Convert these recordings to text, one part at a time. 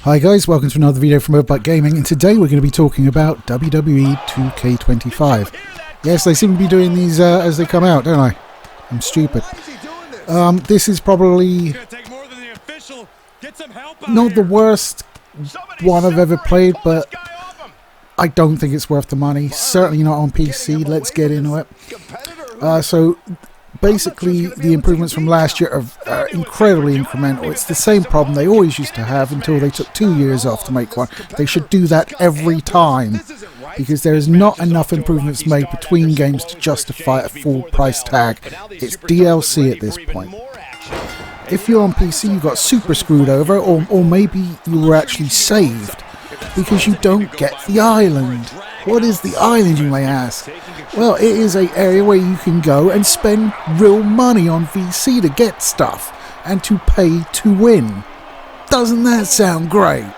Hi guys, welcome to another video from Overbite Gaming, and today we're going to be talking about WWE 2K25. Yes, they seem to be doing these as they come out, don't I? I'm stupid. This is probably not the worst one I've ever played, but I don't think it's worth the money. Certainly not on PC. Let's get into it. So basically, the improvements from last year are incredibly incremental. It's the same problem they always used to have until they took 2 years off to make one. They should do that every time, because there is not enough improvements made between games to justify a full price tag. It's DLC at this point. If you're on PC, you got super screwed over, or maybe you were actually saved, because you don't get the island. What is the island, you may ask? Well, it is an area where you can go and spend real money on VC to get stuff, and to pay to win. Doesn't that sound great?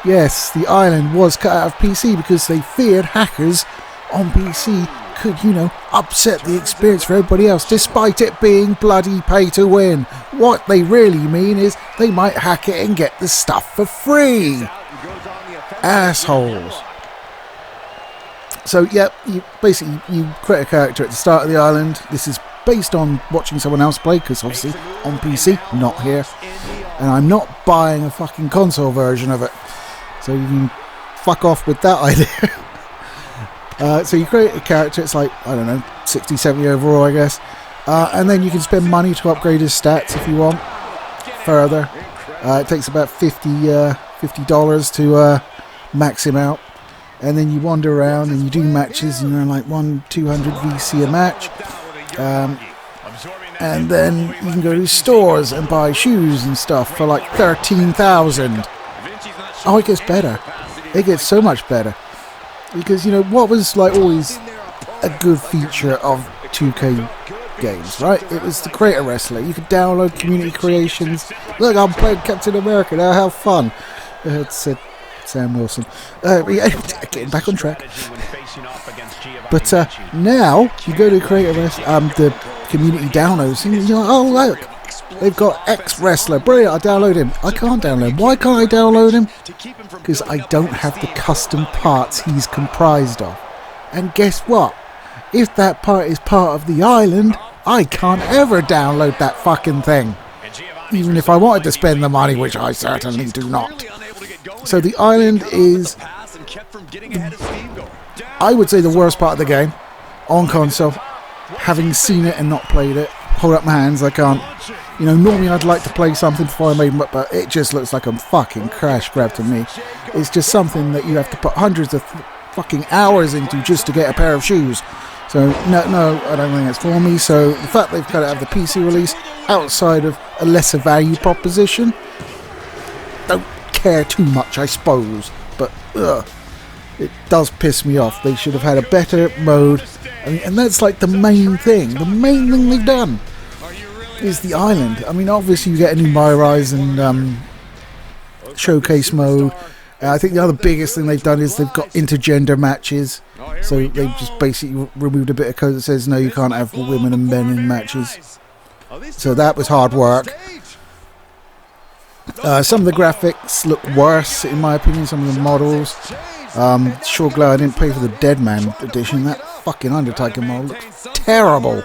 Yes, the island was cut out of PC because they feared hackers on PC could, upset the experience for everybody else, despite it being bloody pay to win. What they really mean is they might hack it and get the stuff for free. Assholes. So, yeah, you create a character at the start of the island. This is based on watching someone else play, because obviously on PC, not here. And I'm not buying a fucking console version of it. So you can fuck off with that idea. So you create a character, it's like, I don't know, 60, 70 overall, I guess. And then you can spend money to upgrade his stats if you want further. It takes about $50 to max him out. And then you wander around and you do matches, and you're like 100-200 VC a match. And then you can go to stores and buy shoes and stuff for like 13,000. Oh, it gets better. It gets so much better. Because, what was like always a good feature of 2K games, right? It was the creator wrestler. You could download community creations. Look, I'm playing Captain America now, how fun. It's Sam Wilson. Getting back on track. But now you go to creator the community downloads, and you're like, oh look, they've got X wrestler, brilliant, I download him. I can't download him. Why can't I download him? Because I don't have the custom parts he's comprised of. And guess what? If that part is part of the island, I can't ever download that fucking thing. Even if I wanted to spend the money, which I certainly do not. So the island is, I would say, the worst part of the game on console. Having seen it and not played it, hold up my hands, I can't. Normally I'd like to play something before I made them up, but it just looks like a fucking crash grab to me. It's just something that you have to put hundreds of fucking hours into just to get a pair of shoes. So no, I don't think it's for me. So the fact they've cut it out of the PC release, outside of a lesser value proposition, don't care too much, I suppose. But it does piss me off. They should have had a better mode. And that's like the main thing. The main thing they've done is the island. Obviously you get a new My-Rise and showcase mode. I think the other biggest thing they've done is they've got intergender matches. So they've just basically removed a bit of code that says no, you can't have women and men in matches. So that was hard work. Some of the graphics look worse, in my opinion, some of the models. Sure glad I didn't pay for the Dead Man edition. That fucking Undertaker model looks terrible.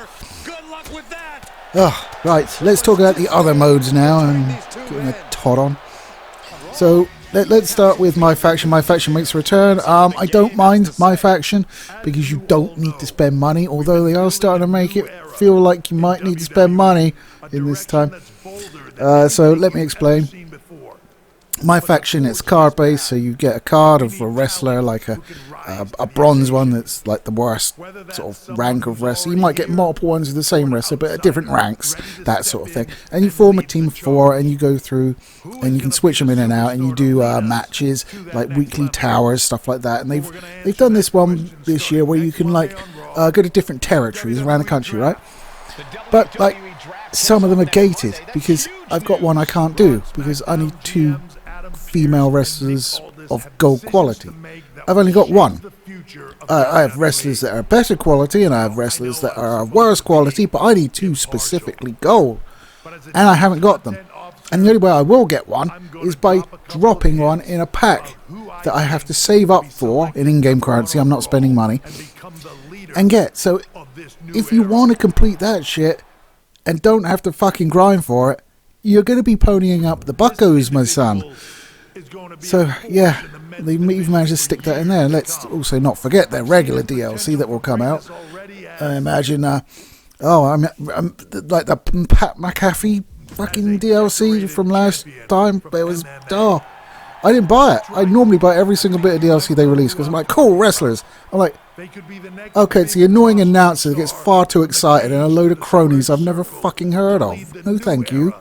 Right, let's talk about the other modes now and getting a Todd on. So let's start with My Faction. My Faction makes a return. I don't mind My Faction because you don't need to spend money, although they are starting to make it feel like you might need to spend money in this time. So let me explain. My Faction, it's card based, so you get a card of a wrestler, like a bronze one that's like the worst sort of rank of wrestler. You might get multiple ones of the same wrestler, but at different ranks, that sort of thing. And you form a team of 4, and you go through, and you can switch them in and out, and you do matches like weekly towers, stuff like that. And they've done this one this year where you can like go to different territories around the country, right? But like some of them are gated because I've got one I can't do because I need 2 female wrestlers of gold quality. I've only got one. I have wrestlers that are better quality and I have wrestlers that are worse quality, but I need 2 specifically gold, and I haven't got them. And the only way I will get one is by dropping one in a pack that I have to save up for in in-game currency. I'm not spending money. And get. So if you want to complete that shit and don't have to fucking grind for it, you're going to be ponying up the buckos, my son. So, yeah, they've managed to stick that in there. Let's also not forget their regular DLC that will come out. I imagine, like the Pat McAfee fucking DLC from last time. It was, I didn't buy it. I normally buy every single bit of DLC they release because I'm like, cool, wrestlers. I'm like, okay, it's the annoying announcer that gets far too excited and a load of cronies I've never fucking heard of. No, thank you.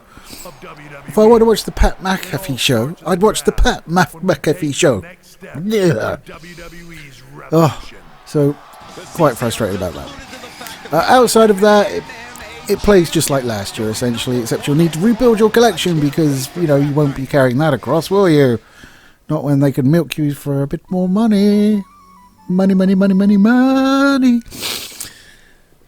If I want to watch the Pat McAfee show, I'd watch the Pat McAfee show. Yeah. Oh, so quite frustrated about that. Outside of that, it plays just like last year, essentially, except you'll need to rebuild your collection because, you know, you won't be carrying that across, will you? Not when they can milk you for a bit more money. Money, money, money, money, money.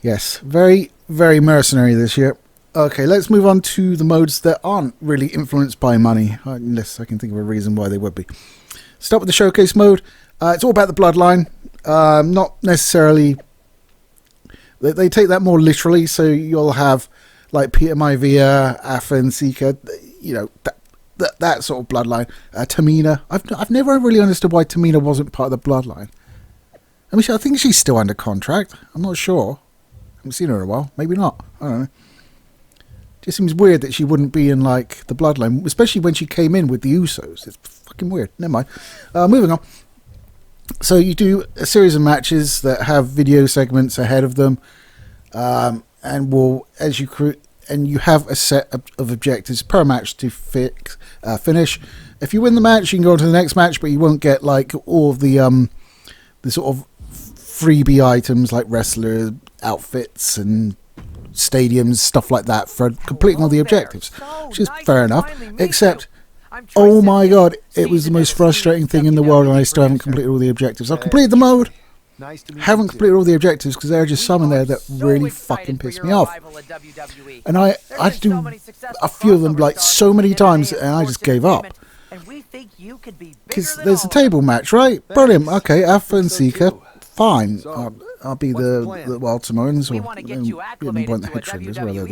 Yes, very, very mercenary this year. Okay, let's move on to the modes that aren't really influenced by money, unless I can think of a reason why they would be. Start with the showcase mode. It's all about the bloodline. Not necessarily... They take that more literally, so you'll have like Peter Maivia, Afa and Sika, you know, that sort of bloodline. Tamina. I've never really understood why Tamina wasn't part of the bloodline. I mean, I think she's still under contract. I'm not sure. I haven't seen her in a while. Maybe not. I don't know. Just seems weird that she wouldn't be in, like, the bloodline, especially when she came in with the Usos. It's fucking weird. Never mind. Moving on. So you do a series of matches that have video segments ahead of them, and will, as you you have a set of objectives per match to finish. If you win the match, you can go on to the next match, but you won't get, like, all of the sort of freebie items like wrestler outfits and stadiums, stuff like that, for completing all the objectives, which is fair enough, except, oh my god, it was the most frustrating thing in the world and I still haven't completed all the objectives. I've completed the mode, haven't completed all the objectives because there are just some in there that really fucking piss me off, and I had to do a few of them like so many times and I just gave up. Because there's a table match, right? Brilliant. Okay, Afa and Sika, fine. I'll be the Wild Samoans, or the head shrinkers, where they're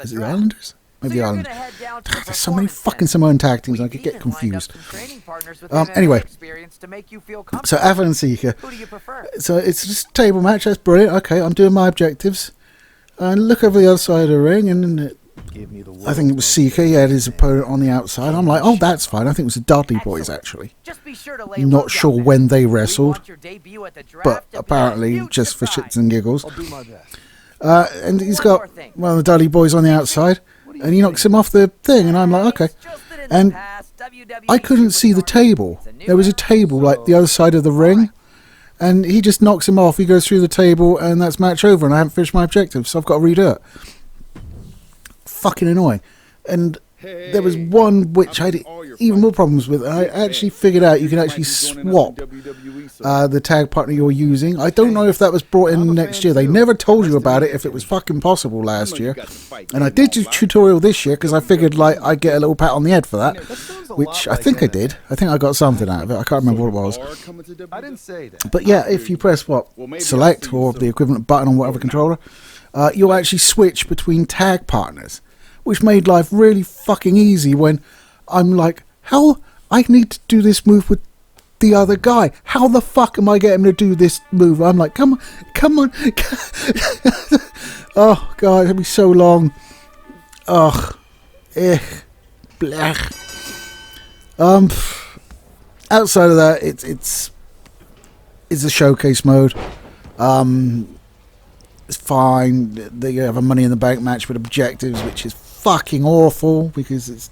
is it the Islanders? Maybe the Islanders. There's so many fucking Samoan tag teams, I could get confused. Anyway, so Afa and Sika. So it's just a table match, that's brilliant. Okay, I'm doing my objectives. And look over the other side of the ring, and I think it was Sika, he had his opponent on the outside. I'm like, oh, that's fine. I think it was the Dudley Boys, actually. Not sure when they wrestled, but apparently just for shits and giggles. And he's got one of the Dudley Boys on the outside, and he knocks him off the thing, and I'm like, okay. And I couldn't see the table. There was a table, like, the other side of the ring, and he just knocks him off. He goes through the table, and that's match over, and I haven't finished my objective, so I've got to redo it. Fucking annoying. And there was one which I had even more problems with. I actually figured out you can actually swap the tag partner you're using. I don't know if that was brought in next year. They never told you about it if it was fucking possible last year. And I did do a tutorial this year because I figured like I'd get a little pat on the head for that, which I think I did. I think I got something out of it. I can't remember what it was. But yeah, if you press select or the equivalent button on whatever controller, you'll actually switch between tag partners, which made life really fucking easy when I'm like, how I need to do this move with the other guy. How the fuck am I getting him to do this move? I'm like, come on. Oh, God, it'll be so long. Ugh. Blech. Outside of that, it's a showcase mode. It's fine. They have a Money in the Bank match with objectives, which is fucking awful because it's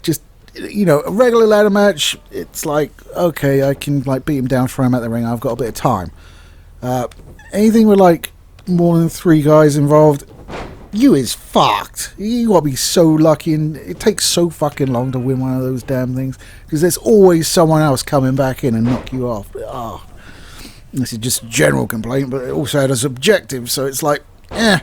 just, you know, a regular ladder match. It's like, okay, I can like beat him down, throw him at the ring. I've got a bit of time. Anything with like more than 3 guys involved, you is fucked. You gotta be so lucky, and it takes so fucking long to win one of those damn things because there's always someone else coming back in and knock you off. Oh. This is just a general complaint, but it also had as objective, so it's like, get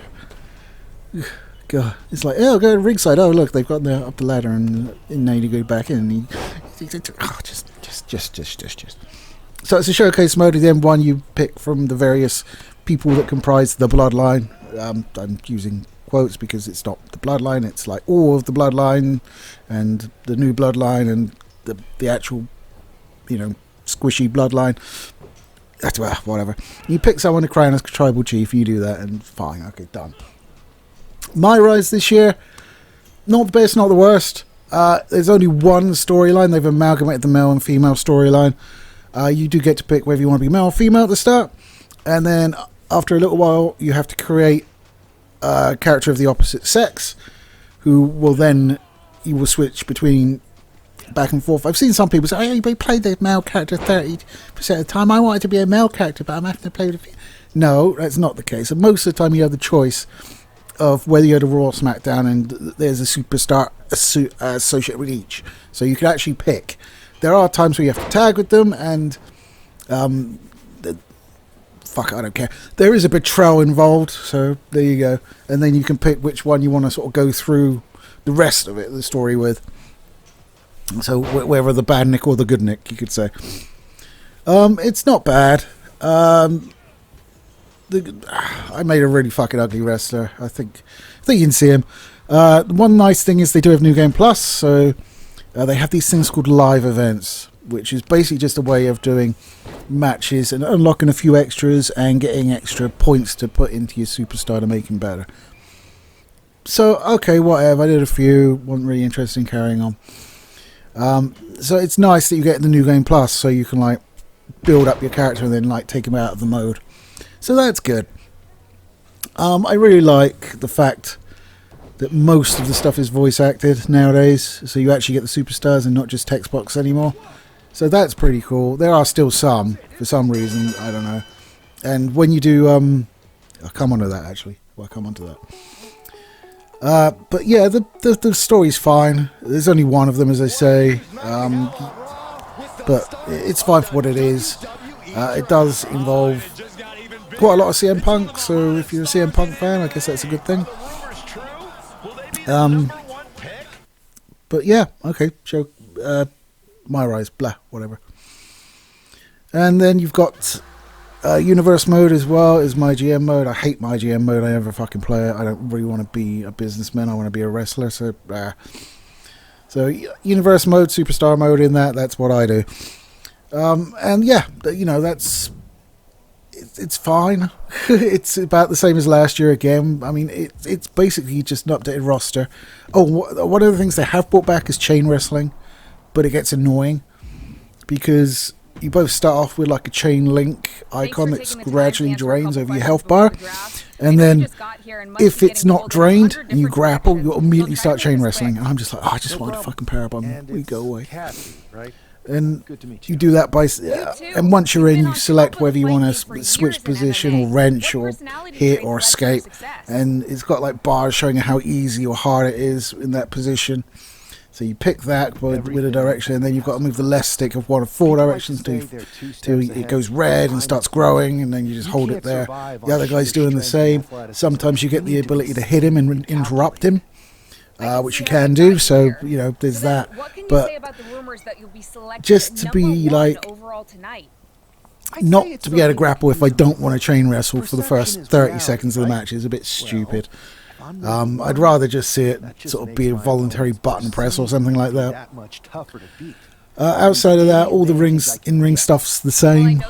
God, it's like, oh, go to ringside. Oh, look, they've got up the ladder, and now you go back in. And just. So it's a showcase mode. At the end one, you pick from the various people that comprise the bloodline. I'm using quotes because it's not the bloodline. It's like all of the bloodline, and the new bloodline, and the actual, squishy bloodline. That's whatever. You pick someone to crown as tribal chief. You do that, and fine, okay, done. My Rise this year, not the best, not the worst. There's only one storyline. They've amalgamated the male and female storyline. You do get to pick whether you want to be male or female at the start, and then after a little while, you have to create a character of the opposite sex, who will then, you will switch between back and forth. I've seen some people say, "Oh, you played the male character 30% of the time. I wanted to be a male character, but I'm having to play with a female." No, that's not the case. And most of the time, you have the choice of whether you go to Raw or SmackDown, and there's a superstar associated with each. So you can actually pick. There are times where you have to tag with them, and fuck, I don't care. There is a betrayal involved, so there you go. And then you can pick which one you want to sort of go through the rest of it, the story with. So whether the bad Nick or the good Nick, you could say. It's not bad. I made a really fucking ugly wrestler. I think you can see him. One nice thing is they do have New Game Plus, so they have these things called live events, which is basically just a way of doing matches and unlocking a few extras and getting extra points to put into your superstar to make him better. So, okay, whatever. I did a few. Wasn't really interested in carrying on. So it's nice that you get the New Game Plus, so you can like build up your character and then like take him out of the mode. So that's good. I really like the fact that most of the stuff is voice acted nowadays, so you actually get the superstars and not just text box anymore. So that's pretty cool. There are still some, for some reason, I don't know. And when you do, I'll come on to that actually. Well, I'll come on to that. But yeah, the story's fine. There's only one of them, as I say. But it's fine for what it is. It does involve quite a lot of CM Punk, so if you're a CM Punk fan, I guess that's a good thing. But yeah, okay, show My Rise, blah, whatever. And then you've got Universe mode as well as my GM mode. I hate my GM mode. I never fucking play it. I don't really want to be a businessman. I want to be a wrestler. So Universe mode, Superstar mode in that's what I do. And yeah, it's fine. It's about the same as last year again. I mean, it's basically just an updated roster. Oh, one of the things they have brought back is chain wrestling, but it gets annoying because you both start off with like a chain link icon that gradually drains over your health bar, and then if it's not drained and you grapple, you'll immediately start chain wrestling. And I'm just like, I just want a fucking powerbomb. We go away. And you do that by, and once you're in, you select whether you want to switch position or wrench or hit or escape, and it's got like bars showing how easy or hard it is in that position. So you pick that with a direction, and then you've got to move the left stick of one of four directions till it goes red and starts growing, and then you just hold it there. The other guy's doing the same. Sometimes you get the ability to hit him and interrupt him, which you can do, so there's that. But just to be like, not to be able to grapple if I don't want to chain wrestle for the first 30 seconds of the match is a bit stupid. I'd rather just see it sort of be a voluntary button press or something like that. Outside of that, all the in-ring stuff's the same.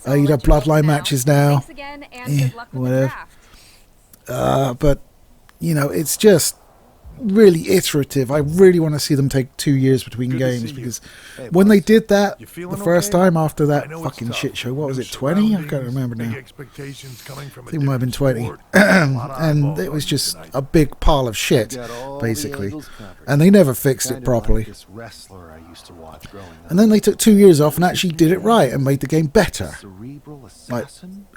You'd have bloodline matches now. Whatever. But it's just really iterative. I really want to see them take 2 years between games, because when they did that the first time after that fucking shit show, what was it, 20? I can't remember now. I think it might have been 20. And it was just a big pile of shit, basically. And they never fixed it properly. And then they took 2 years off and actually did it right and made the game better. Like,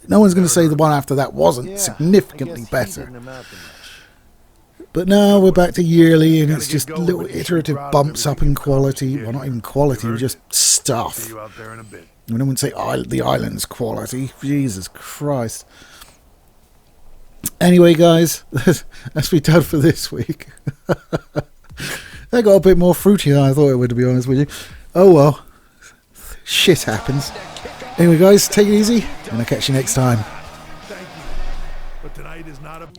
no one's going to say the one after that wasn't significantly better. But now we're back to yearly, and it's just little iterative bumps up in quality. Well, not even quality, just stuff. I wouldn't say the island's quality. Jesus Christ. Anyway, guys, that's be done for this week. That got a bit more fruity than I thought it would, to be honest with you. Oh well, shit happens. Anyway, guys, take it easy, and I'll catch you next time. Thank you. But tonight is not a...